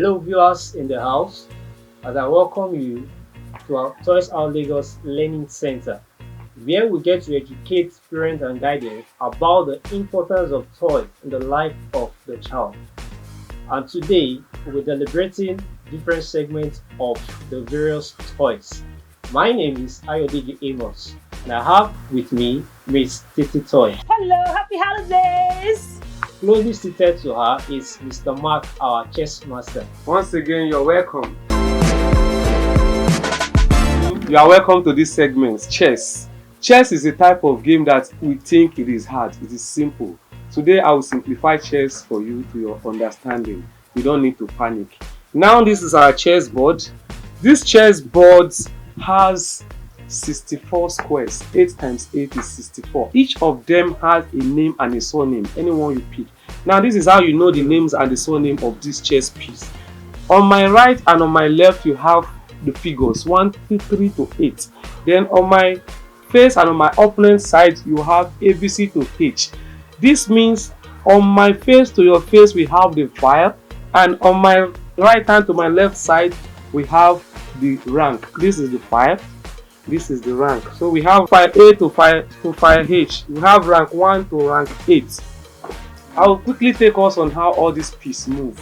Hello, viewers in the house, as I welcome you to our Toys Out Lagos Learning Center, where we get to educate parents and guardians about the importance of toys in the life of the child. And today, we're deliberating different segments of the various toys. My name is Ayodiji Amos, and I have with me Miss Titi Toy. Hello, happy holidays! Closely seated to her is Mr. Mark, our chess master. Once again, you're welcome. You are welcome to this segment, chess. Chess is a type of game that we think it is hard, it is simple. Today, I will simplify chess for you to your understanding. You don't need to panic. Now, this is our chess board. This chess board has 64 squares. 8 times 8 is 64. Each of them has a name and a surname, anyone you pick. Now, this is how you know the names and the surname of this chess piece. On my right and on my left, you have the figures 1, 2, 3 to 8. Then on my face and on my opponent's side, you have ABC to H. This means on my face to your face, we have the file, and on my right hand to my left side, we have the rank. This is the file. This is the rank. So we have file A to file H. We have rank 1 to rank 8. I will quickly take us on how all these pieces move.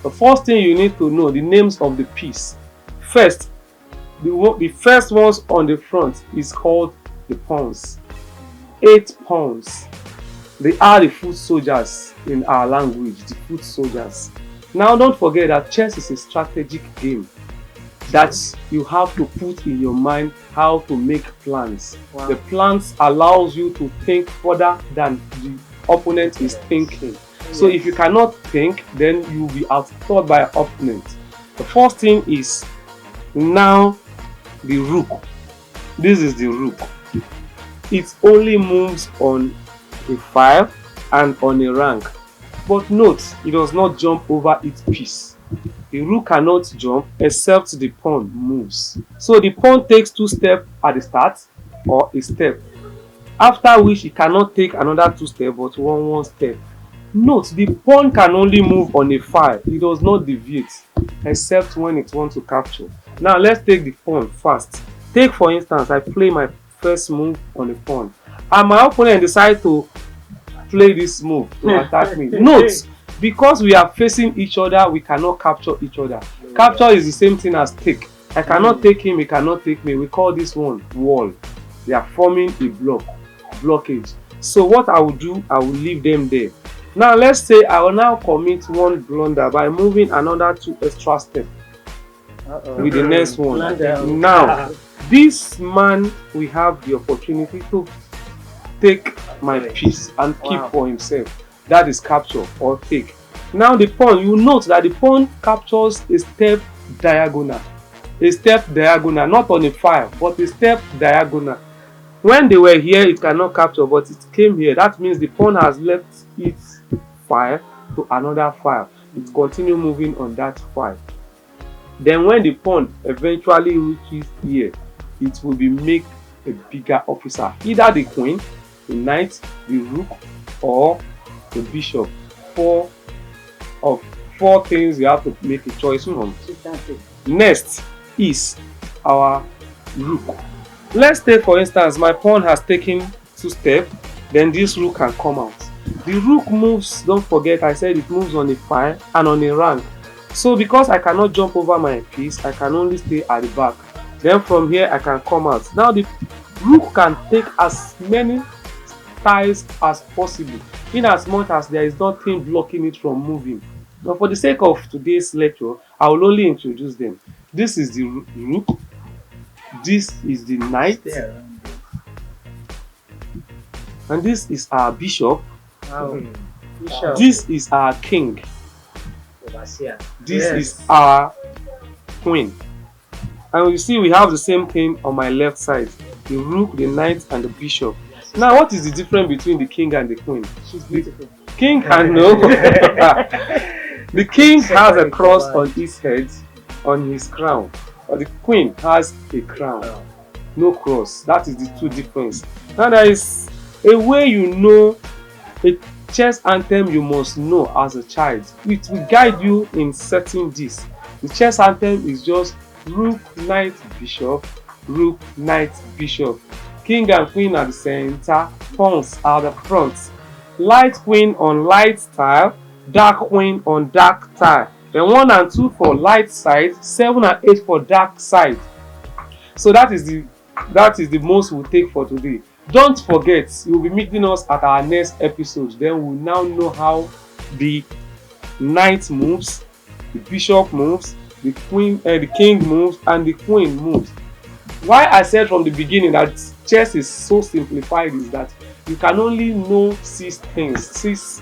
The first thing you need to know the names of the piece. First, the first ones on the front is called the pawns. 8 pawns. They are the foot soldiers in our language, the foot soldiers. Now don't forget that chess is a strategic game that you have to put in your mind how to make plans. Wow. The plans allows you to think further than the opponent is thinking. So if you cannot think, then you will be outthought by your opponent. The first thing is now the rook. This is the rook. It only moves on a file and on a rank. But note, it does not jump over its piece. The rook cannot jump except the pawn moves. So the pawn takes 2 steps at the start or a step. After which it cannot take another 2 steps but one step. Note, the pawn can only move on a file. It does not deviate except when it wants to capture. Now let's take the pawn first. Take for instance, I play my first move on the pawn. And my opponent decides to play this move to attack me. Note, because we are facing each other, we cannot capture each other. Capture is the same thing as take. I cannot take him, he cannot take me. We call this one wall. They are forming a blockage. So what I will do, I will leave them there. Now let's say I will now commit one blunder by moving another 2 extra steps with the next one. Now, this man will have the opportunity to take my piece and keep for himself. That is capture or take. Now the pawn, you note that the pawn captures a step diagonal. A step diagonal, not on a file, but a step diagonal. When they were here, it cannot capture, but it came here. That means the pawn has left its file to another file. It continues moving on that file. Then when the pawn eventually reaches here, it will be make a bigger officer. Either the queen, the knight, the rook, or the bishop. 4 things you have to make a choice from. Next is our rook. Let's take for instance, my pawn has taken 2 steps, then this rook can come out. The rook moves, don't forget I said it moves on a file and on a rank. So because I cannot jump over my piece, I can only stay at the back. Then from here I can come out. Now the rook can take as many tiles as possible, in as much as there is nothing blocking it from moving. But for the sake of today's lecture, I will only introduce them. This is the rook, this is the knight, and this is our bishop. This is our king. This is our queen. And you see we have the same thing on my left side, the rook, the knight, and the bishop. Now, what is the difference between the king and the queen? She's beautiful. King can know. The king has a cross on his head, on his crown. But the queen has a crown, no cross. That is the 2 difference. Now, there is a way you know a chess anthem you must know as a child. It will guide you in setting this. The chess anthem is just rook, knight, bishop, rook, knight, bishop. King and queen at the center, pawns are the front. Light queen on light tile, dark queen on dark tile. Then 1 and 2 for light side, 7 and 8 for dark side. So that is the most we'll take for today. Don't forget, you will be meeting us at our next episode. Then we'll now know how the knight moves, the bishop moves, the king moves, and the queen moves. Why I said from the beginning that chess is so simplified is that you can only know 6 things, 6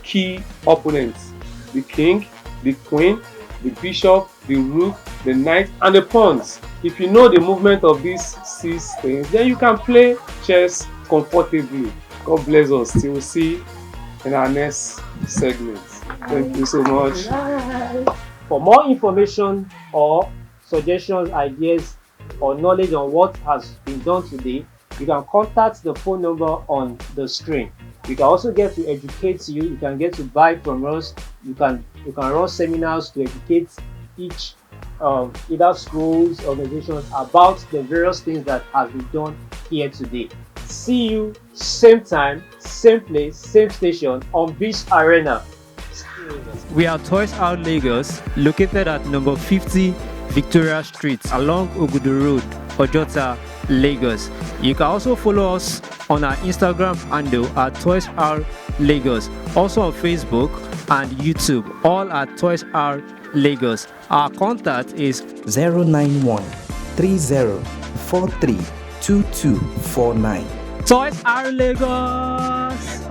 key opponents: the king, the queen, the bishop, the rook, the knight, and the pawns. If you know the movement of these 6 things, then you can play chess comfortably. God bless us. Till we see in our next segment. Thank you so much. For more information or suggestions, ideas, or knowledge on what has been done today, you can contact the phone number on the screen. You can also get to educate you. You can get to buy from us. You can run seminars to educate each either schools, organizations about the various things that have been done here today. See you same time, same place, same station on Beach Arena. We are Toys R Lagos, located at number 50 Victoria Street along Ogudu Road, Ojota, Lagos. You can also follow us on our Instagram handle at Toys R Lagos, also on Facebook and YouTube, all at Toys R Lagos. Our contact is 091 3043 2249. Toys R Lagos.